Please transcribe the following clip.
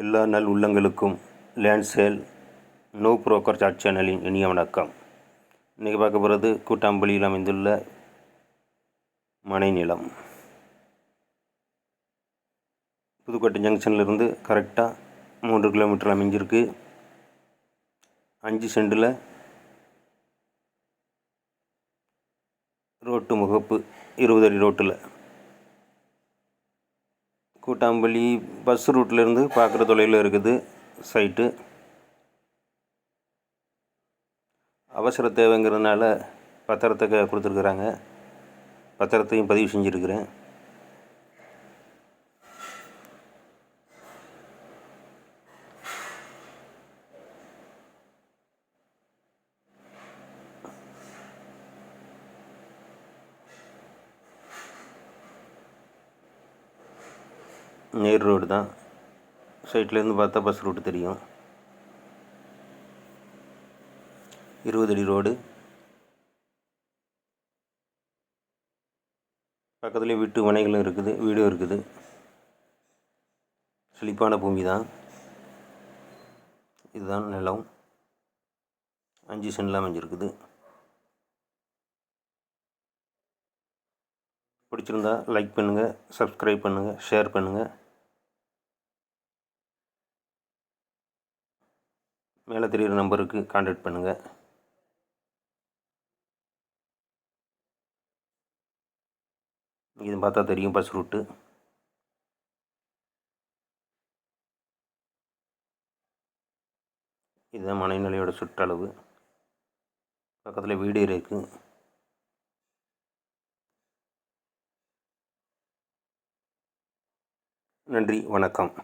எல்லா நல் உள்ளங்களுக்கும் land sale no broker chat சேனலின் இனிய வணக்கம். இன்றைக்கி பார்க்க போகிறது கூட்டாம்பள்ளியில் அமைந்துள்ள மனை நிலம். புதுக்கோட்டை ஜங்ஷன்லேருந்து கரெக்டாக 3 கிலோமீட்டர் அமைஞ்சிருக்கு. 5 சென்டில் ரோட்டு முகப்பு, 20 அடி ரோட்டில். கூட்டாம்பள்ளி பஸ் ரூட்லேருந்து பார்க்குற தொலைவில் இருக்குது சைட்டு. அவசர தேவைங்கிறதுனால பத்திரத்தை கொடுத்துருக்குறாங்க. பத்திரத்தையும் பதிவு செஞ்சுருக்கிறேன். நேர் ரோடு தான். சைட்லேருந்து பார்த்தா பஸ் ரூட்டு தெரியும். 20 அடி ரோடு. பக்கத்துலேயே வீட்டு மனைகளும் இருக்குது, வீடும் இருக்குது. செழிப்பான பூமி தான். இதுதான் நிலம். 5 சென்டில் அமைஞ்சிருக்குது. பிடிச்சிருந்தா லைக் பண்ணுங்கள், சப்ஸ்கிரைப் பண்ணுங்கள், ஷேர் பண்ணுங்கள். மேலே தெரிகிற நம்பருக்கு கான்டாக்ட் பண்ணுங்கள். இது பார்த்தா தெரியும் பஸ் ரூட்டு. இதுதான் மனைநிலையோட சுற்றளவு. பக்கத்தில் வீடு இருக்குது. நன்றி, வணக்கம்.